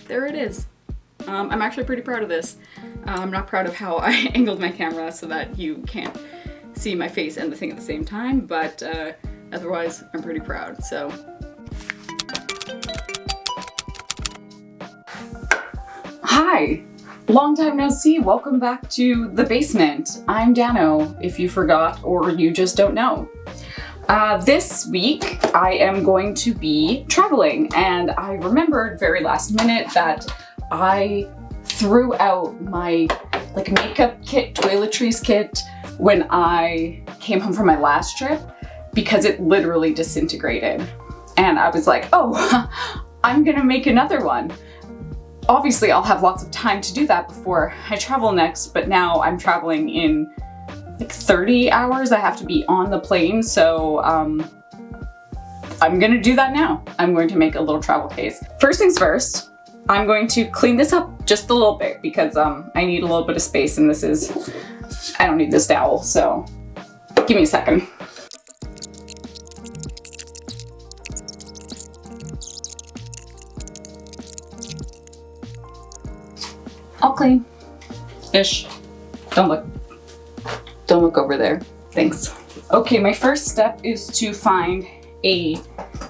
there it is. I'm actually pretty proud of this. I'm not proud of how I angled my camera so that you can't see my face and the thing at the same time, but otherwise I'm pretty proud, so. Hi, long time no see. Welcome back to the basement. I'm Dano, if you forgot or you just don't know. This week I am going to be traveling, and I remembered very last minute that I threw out my makeup kit, toiletries kit, when I came home from my last trip because it literally disintegrated. And I was like, oh, I'm gonna make another one. Obviously I'll have lots of time to do that before I travel next, but now I'm traveling in 30 hours. I have to be on the plane, so I'm gonna do that now. I'm going to make a little travel case. First things first, I'm going to clean this up just a little bit because I need a little bit of space, and I don't need this towel, so give me a second. All clean. Ish. Don't look over there. Thanks. Okay, my first step is to find a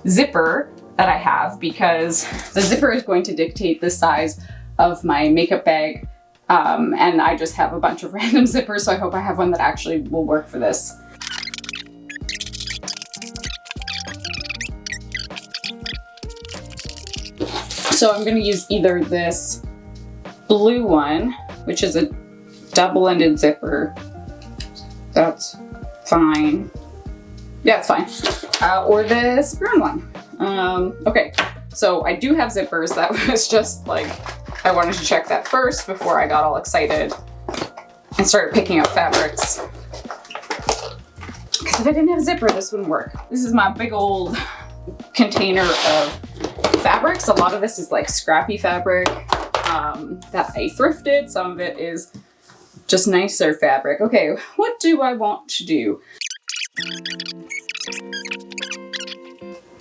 zipper that I have, because the zipper is going to dictate the size of my makeup bag, and I just have a bunch of random zippers, so I hope I have one that actually will work for this. So I'm going to use either this blue one, which is a double-ended zipper. That's fine. Yeah, it's fine. Or this brown one. Okay, so I do have zippers. That was just I wanted to check that first before I got all excited and started picking up fabrics. Because if I didn't have a zipper, this wouldn't work. This is my big old container of fabrics. A lot of this is scrappy fabric that I thrifted. Some of it is just nicer fabric. Okay, what do I want to do?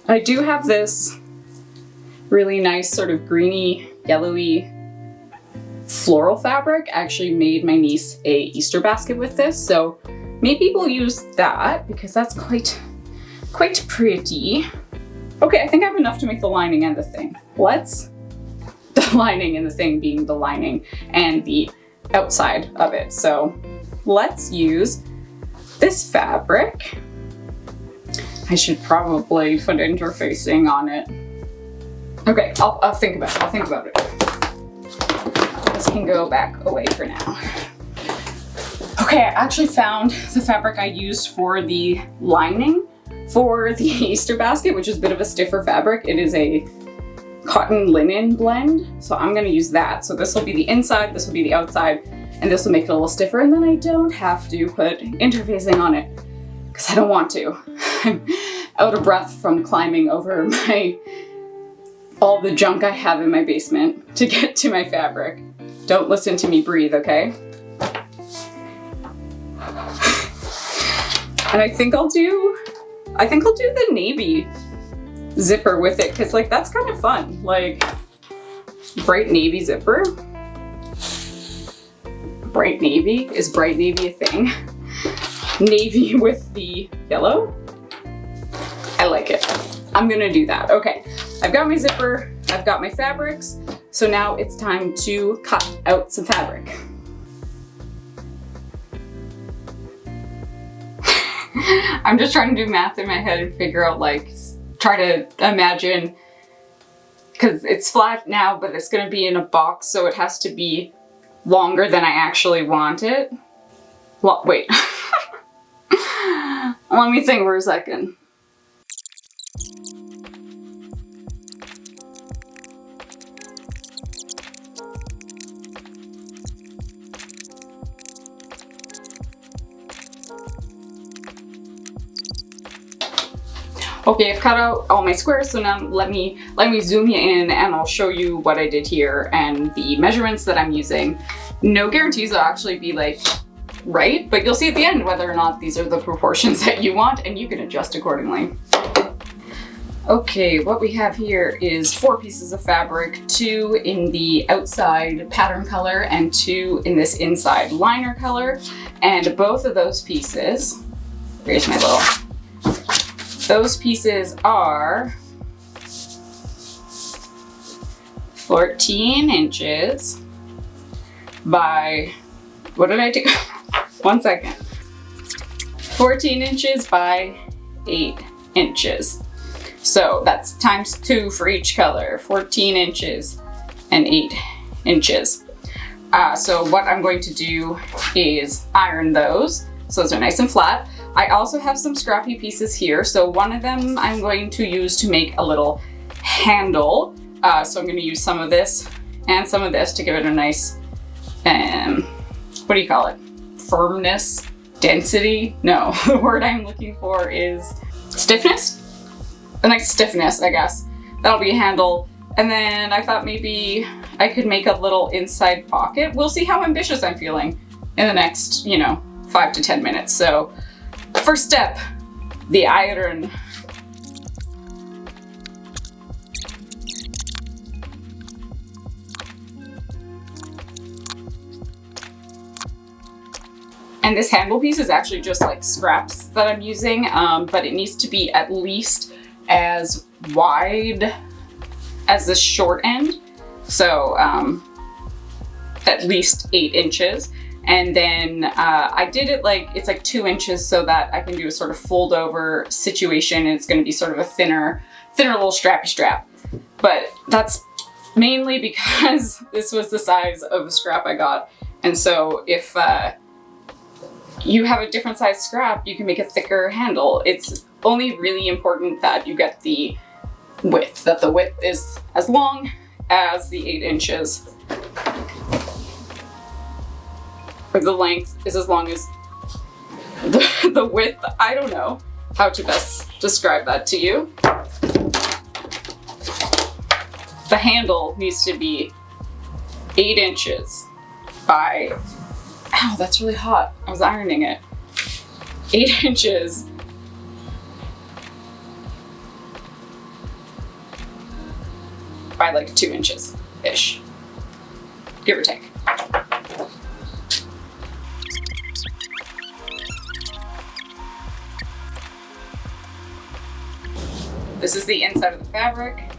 I do have this really nice sort of greeny, yellowy floral fabric. I actually made my niece a Easter basket with this, so maybe we'll use that because that's quite pretty. Okay, I think I have enough to make the lining and the thing. The lining and the thing being the lining and the outside of it. So let's use this fabric. I should probably put interfacing on it. Okay, I'll think about it. This can go back away for now. Okay, I actually found the fabric I used for the lining for the Easter basket, which is a bit of a stiffer fabric. It is a cotton linen blend, so I'm gonna use that. So this will be the inside, this will be the outside, and this will make it a little stiffer, and then I don't have to put interfacing on it because I don't want to. I'm out of breath from climbing over all the junk I have in my basement to get to my fabric. Don't listen to me breathe, okay? And I think I'll do the navy zipper with it, because that's kind of fun. Bright navy zipper. Bright navy? Is bright navy a thing? Navy with the yellow? I like it. I'm gonna do that. Okay, I've got my zipper, I've got my fabrics, so now it's time to cut out some fabric. I'm just trying to do math in my head and figure out, try to imagine, because it's flat now, but it's gonna be in a box, so it has to be longer than I actually want it. Well, wait. Let me think for a second. Okay, I've cut out all my squares, so now let me zoom you in and I'll show you what I did here and the measurements that I'm using. No guarantees they'll actually be right, but you'll see at the end whether or not these are the proportions that you want, and you can adjust accordingly. Okay, what we have here is 4 pieces of fabric, 2 in the outside pattern color and 2 in this inside liner color. And both of those pieces, here's my little, those pieces are 14 inches by, what did I do? 1 second. 14 inches by 8 inches. So that's times 2 for each color, 14 inches and 8 inches. So what I'm going to do is iron those, so those are nice and flat. I also have some scrappy pieces here, so one of them I'm going to use to make a little handle. So I'm going to use some of this and some of this to give it a nice, what do you call it? Firmness? Density? No, the word I'm looking for is stiffness? A nice stiffness, I guess. That'll be a handle. And then I thought maybe I could make a little inside pocket. We'll see how ambitious I'm feeling in the next, 5 to 10 minutes. So first step, the iron. And this handle piece is actually just like scraps that I'm using, but it needs to be at least as wide as the short end. So at least 8 inches. And then I did it like, it's like 2 inches so that I can do a sort of fold over situation, and it's gonna be sort of a thinner little strappy strap. But that's mainly because this was the size of the scrap I got. And so if you have a different size scrap, you can make a thicker handle. It's only really important that you get the width, that the width is as long as the 8 inches. Or the length is as long as the width. I don't know how to best describe that to you. The handle needs to be 8 inches by, ow, that's really hot. I was ironing it. 8 inches by like 2 inches-ish, give or take. This is the inside of the fabric.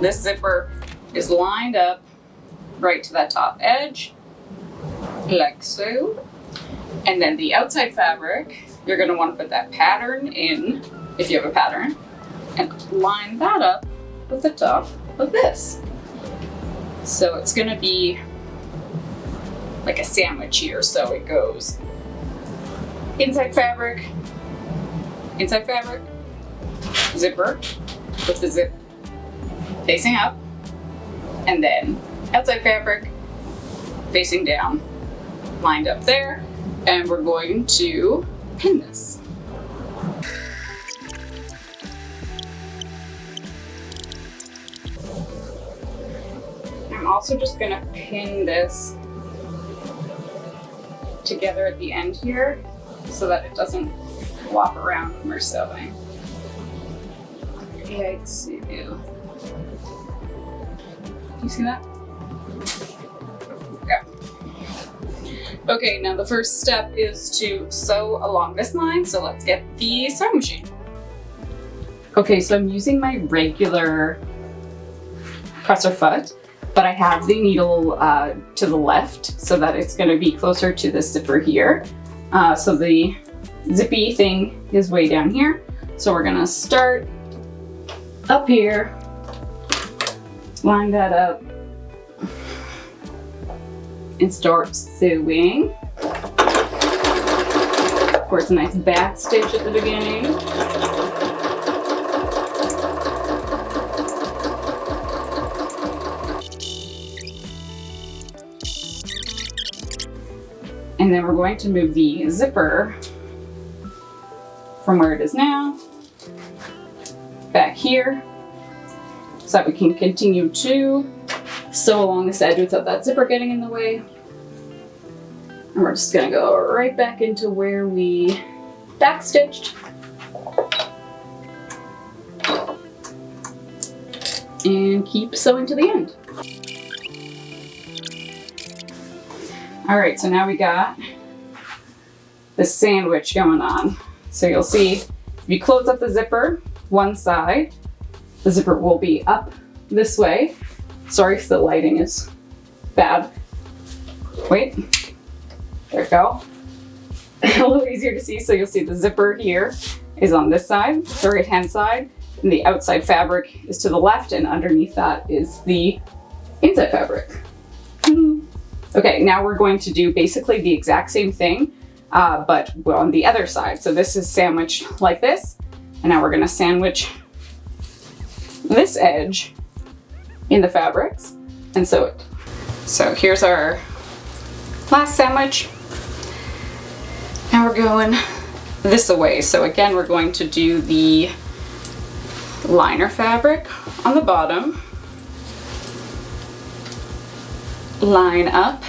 This zipper is lined up right to that top edge, like so. And then the outside fabric, you're gonna wanna put that pattern in, if you have a pattern, and line that up with the top of this. So it's gonna be like a sandwich here. So it goes inside fabric, zipper with the zip facing up, and then outside fabric facing down, lined up there, and we're going to pin this. I'm also just gonna pin this together at the end here so that it doesn't flop around when we're sewing. Yikes, you do. You see that? Yeah. Okay, now the first step is to sew along this line, so let's get the sewing machine. Okay, so I'm using my regular presser foot, but I have the needle to the left so that it's gonna be closer to the zipper here. So the zippy thing is way down here. So we're gonna start up here, line that up, and start sewing. Of course, a nice back stitch at the beginning. And then we're going to move the zipper from where it is now back here so that we can continue to sew along this edge without that zipper getting in the way. And we're just gonna go right back into where we backstitched. and keep sewing to the end. All right, so now we got the sandwich going on. So you'll see if you close up the zipper, one side, the zipper will be up this way. Sorry if the lighting is bad. Wait, there we go. A little easier to see, so you'll see the zipper here is on this side, the right-hand side, and the outside fabric is to the left, and underneath that is the inside fabric. Okay, now we're going to do basically the exact same thing, but on the other side. So this is sandwiched like this, and now we're gonna sandwich this edge in the fabrics and sew it. So here's our last sandwich. Now we're going this away. So again, we're going to do the liner fabric on the bottom, line up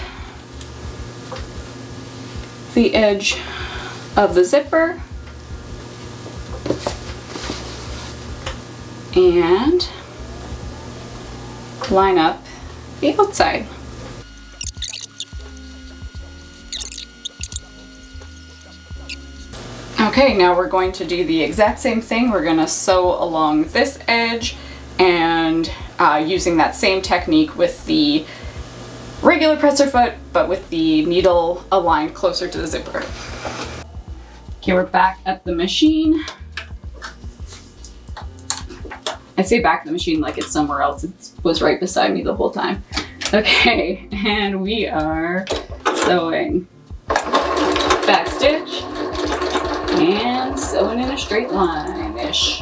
the edge of the zipper, and line up the outside. Okay, now we're going to do the exact same thing. We're going to sew along this edge, and using that same technique with the regular presser foot, but with the needle aligned closer to the zipper. Okay, we're back at the machine. I say back at the machine like it's somewhere else. It was right beside me the whole time. Okay, and we are sewing back stitch and sewing in a straight line-ish.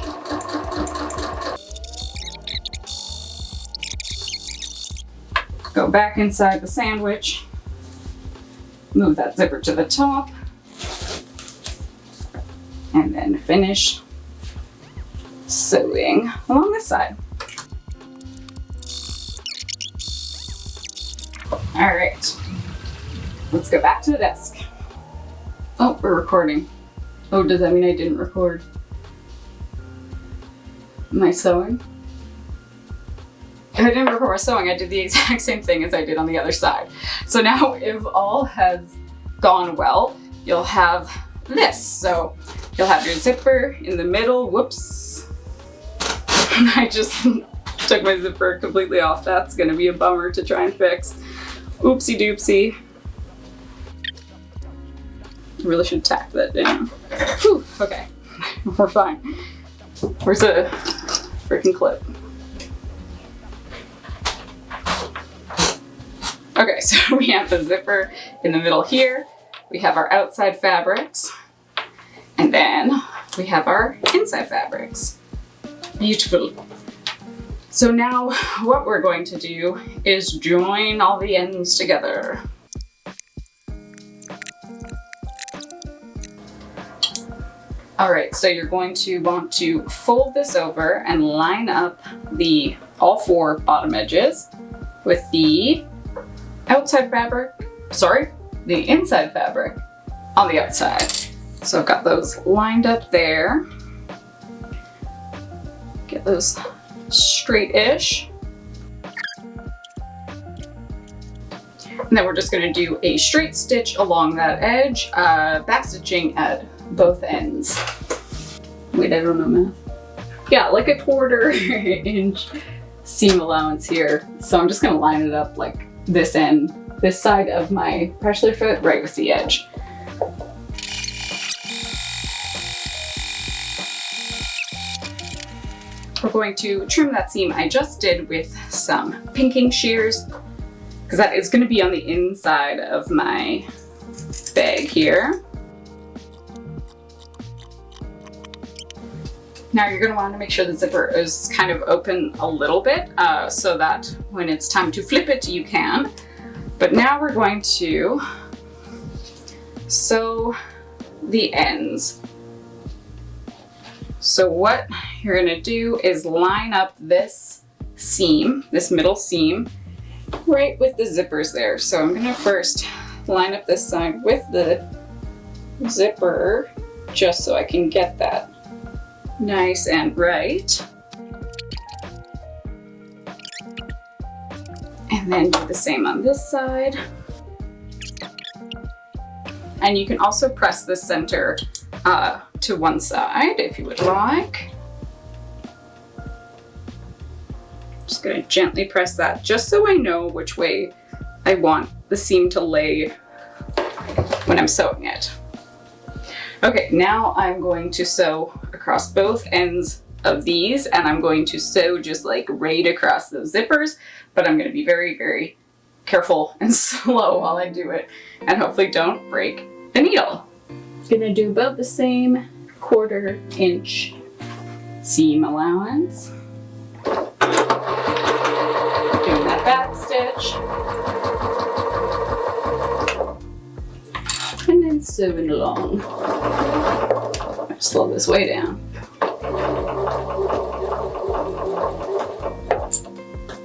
Go back inside the sandwich, move that zipper to the top, and then finish sewing along this side. All right, let's go back to the desk. Oh, we're recording. Oh, does that mean I didn't record? Am I sewing? If I didn't record my sewing, I did the exact same thing as I did on the other side. So now if all has gone well, you'll have this. So you'll have your zipper in the middle. Whoops. I just took my zipper completely off. That's gonna be a bummer to try and fix. Oopsie doopsie. Really should tack that down. Whew, okay, we're fine. Where's the freaking clip? Okay, so we have the zipper in the middle here. We have our outside fabrics, and then we have our inside fabrics. Beautiful. So now what we're going to do is join all the ends together. All right, so you're going to want to fold this over and line up all four bottom edges with the outside fabric, the inside fabric on the outside. So I've got those lined up there. Get those straight-ish. And then we're just gonna do a straight stitch along that edge, backstitching at both ends. Wait, I don't know math. Yeah, like a 1/4 inch seam allowance here. So I'm just gonna line it up like this end, this side of my pressure foot, right with the edge. We're going to trim that seam I just did with some pinking shears, because that is gonna be on the inside of my bag here. Now you're gonna wanna make sure the zipper is kind of open a little bit so that when it's time to flip it, you can. But now we're going to sew the ends. So what you're gonna do is line up this seam, this middle seam, right with the zippers there. So I'm gonna first line up this side with the zipper just so I can get that nice and right. And then do the same on this side. And you can also press the center to one side if you would like. Just gonna gently press that just so I know which way I want the seam to lay when I'm sewing it. Okay, now I'm going to sew across both ends of these, and I'm going to sew just like right across those zippers, but I'm gonna be very, very careful and slow while I do it, and hopefully don't break the needle. I'm gonna do about the same 1/4 inch seam allowance. Doing that back stitch. And then sewing along. Slow this way down.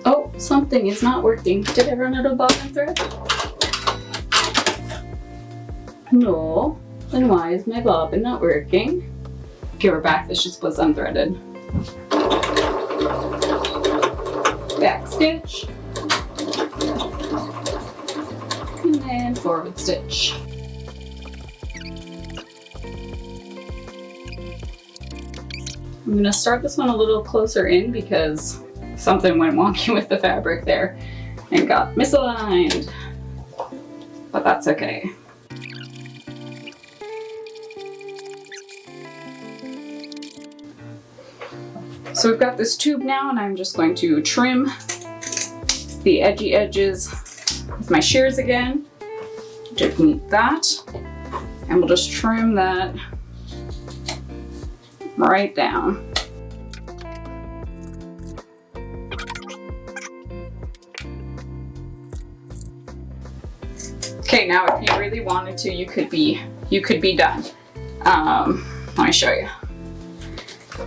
Oh, something is not working. Did I run out of bobbin thread? No. Then why is my bobbin not working? Okay, we're back. This just was unthreaded. Back stitch. And then forward stitch. I'm gonna start this one a little closer in because something went wonky with the fabric there and got misaligned, but that's okay. So we've got this tube now, and I'm just going to trim the edgy edges with my shears again. Don't need that. And we'll just trim that right down. Okay, now if you really wanted to, you could be done. Let me show you.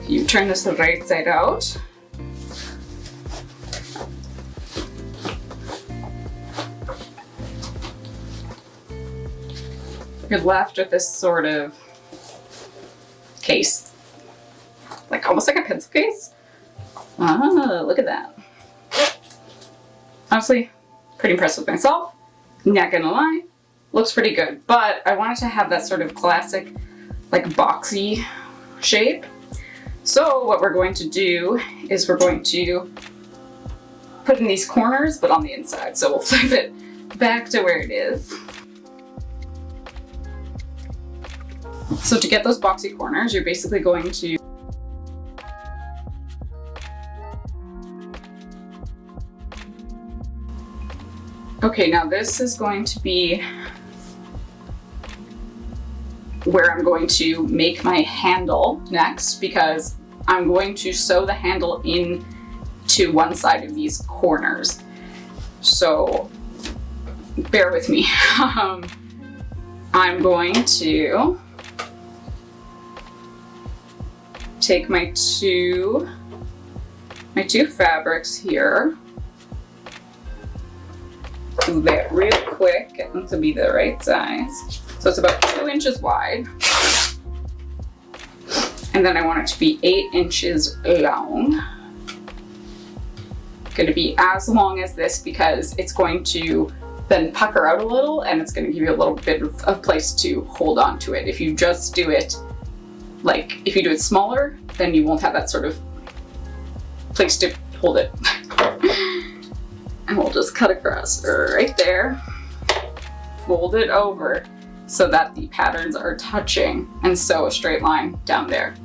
You turn this the right side out. You're left with this sort of case, like almost like a pencil case. Ah, look at that. Honestly, pretty impressed with myself. Not gonna lie, looks pretty good, but I wanted to have that sort of classic, like boxy shape. So what we're going to do is we're going to put in these corners, but on the inside. So we'll flip it back to where it is. So to get those boxy corners, you're basically going to okay, now this is going to be where I'm going to make my handle next, because I'm going to sew the handle in to one side of these corners. So bear with me. I'm going to take my two fabrics here, do that real quick, get them to be the right size. So it's about 2 inches wide. And then I want it to be 8 inches long. Going to be as long as this because it's going to then pucker out a little, and it's going to give you a little bit of place to hold on to it. If you just do it, like if you do it smaller, then you won't have that sort of place to hold it. And we'll just cut across right there, fold it over so that the patterns are touching, and sew a straight line down there.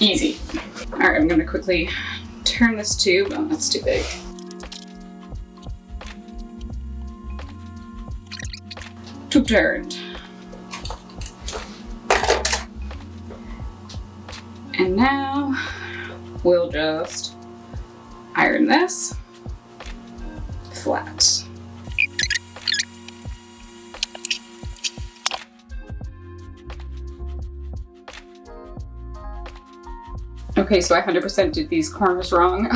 Easy. All right, I'm gonna quickly turn this tube. Oh, that's too big. Tube turned. And now we'll just iron this flat. Okay, so I 100% did these corners wrong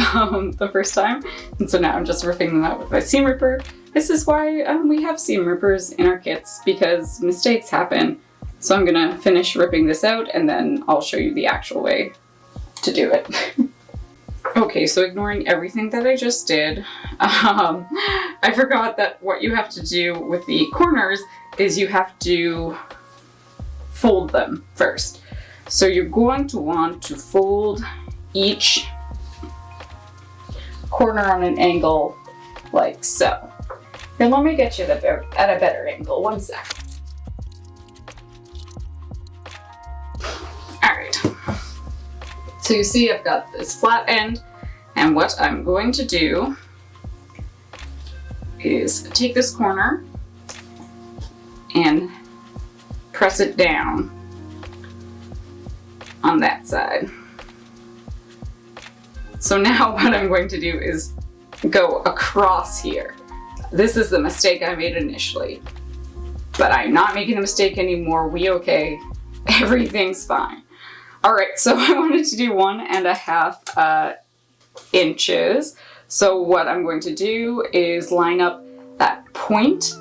the first time, and so now I'm just ripping them out with my seam ripper. This is why we have seam rippers in our kits, because mistakes happen. So I'm gonna finish ripping this out, and then I'll show you the actual way to do it. Okay, so ignoring everything that I just did, I forgot that what you have to do with the corners is you have to fold them first. So you're going to want to fold each corner on an angle like so. Here, let me get you at a better angle. One sec. All right. So you see I've got this flat end, and what I'm going to do is take this corner and press it down on that side. So now what I'm going to do is go across here. This is the mistake I made initially, but I'm not making the mistake anymore. We okay, everything's fine. All right, so I wanted to do 1.5 inches. So what I'm going to do is line up that point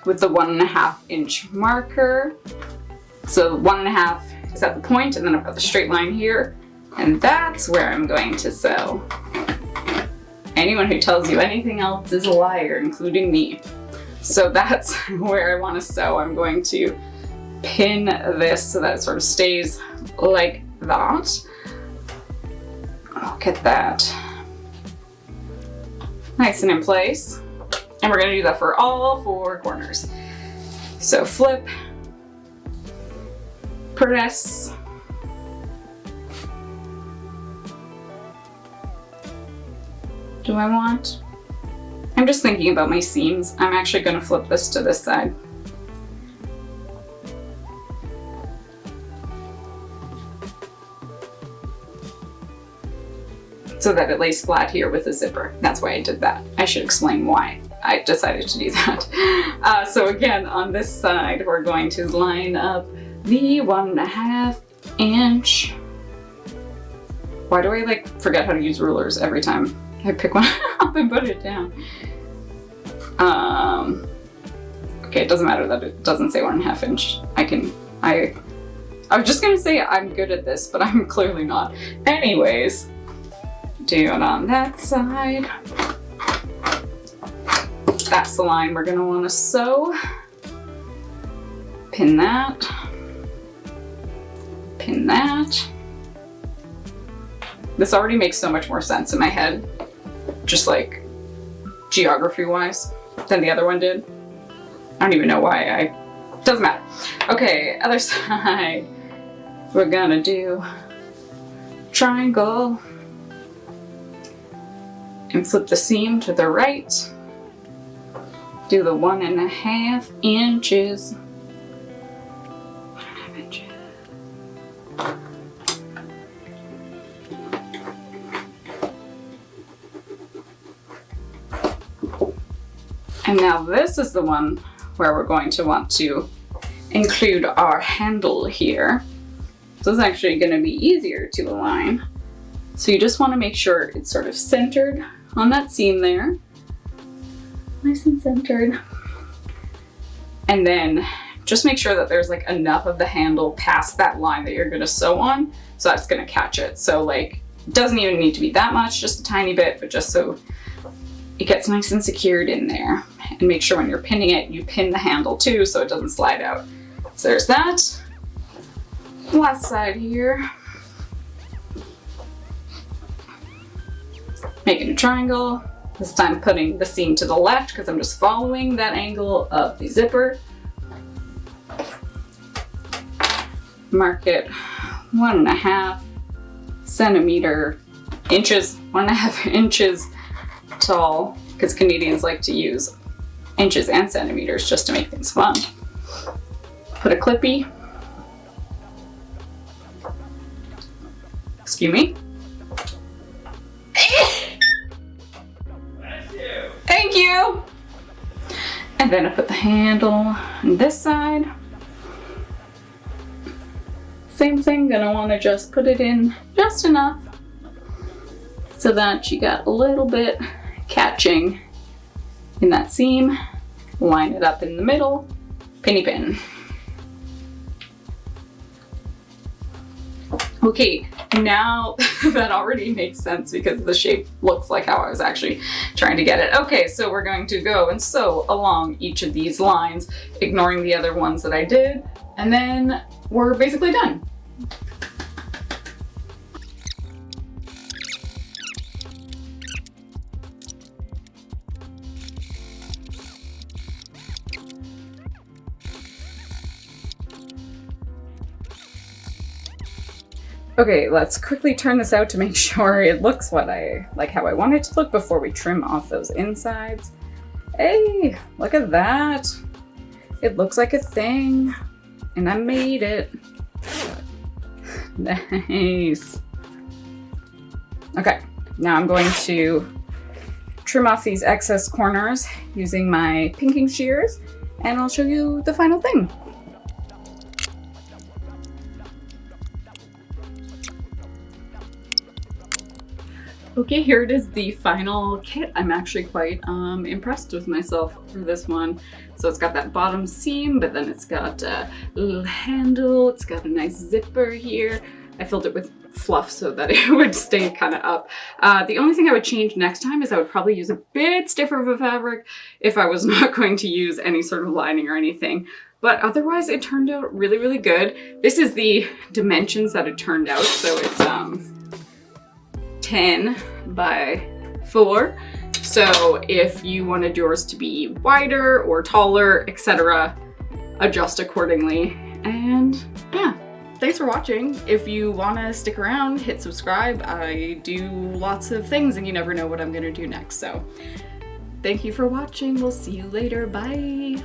with the 1.5 inch marker. So 1.5 is at the point, and then I've got the straight line here, and that's where I'm going to sew. Anyone who tells you anything else is a liar, including me. So that's where I want to sew. I'm going to pin this so that it sort of stays like that. I'll get that nice and in place. And we're going to do that for all 4 corners. So flip, press, do I want? I'm just thinking about my seams. I'm actually going to flip this to this side. So that it lays flat here with the zipper. That's why I did that. I should explain why I decided to do that. So again, on this side, we're going to line up the 1.5 inch. Why do I like forget how to use rulers every time I pick one up and put it down? Okay, it doesn't matter that it doesn't say 1.5 inch. I was just gonna say I'm good at this, but I'm clearly not. Anyways, do it on that side. That's the line we're gonna wanna sew. Pin that. Pin that. This already makes so much more sense in my head, just like geography-wise, than the other one did. I don't even know why. Doesn't matter. Okay, other side. We're gonna do triangle and flip the seam to the right. Do the 1.5 inches. 1.5 inches. And now this is the one where we're going to want to include our handle here. So this is actually going to be easier to align. So you just want to make sure it's sort of centered on that seam there. Nice and centered. And then just make sure that there's like enough of the handle past that line that you're going to sew on, so that's going to catch it. So like, it doesn't even need to be that much, just a tiny bit, but just so it gets nice and secured in there. And make sure when you're pinning it, you pin the handle too, so it doesn't slide out. So there's that. Last side here. Making a triangle. This time putting the seam to the left because I'm just following that angle of the zipper. Mark it 1.5 inches, 1.5 inches tall, because Canadians like to use inches and centimeters just to make things fun. Put a clippy. Excuse me. Thank you. And then I put the handle on this side. Same thing, gonna wanna just put it in just enough so that you got a little bit catching in that seam. Line it up in the middle, pinny pin. Okay, now that already makes sense because the shape looks like how I was actually trying to get it. Okay, so we're going to go and sew along each of these lines, ignoring the other ones that I did, and then we're basically done. Okay, let's quickly turn this out to make sure it looks how I want it to look before we trim off those insides. Hey, look at that. It looks like a thing, and I made it. Nice. Okay, now I'm going to trim off these excess corners using my pinking shears, and I'll show you the final thing. Okay, here it is, the final kit. I'm actually quite impressed with myself for this one. So it's got that bottom seam, but then it's got a little handle. It's got a nice zipper here. I filled it with fluff so that it would stay kind of up. The only thing I would change next time is I would probably use a bit stiffer of a fabric if I was not going to use any sort of lining or anything. But otherwise it turned out really, really good. This is the dimensions that it turned out. So it's 10 by 4. So if you wanted yours to be wider or taller, etc., adjust accordingly. And yeah, thanks for watching. If you want to stick around, hit subscribe. I do lots of things and you never know what I'm going to do next. So thank you for watching. We'll see you later. Bye.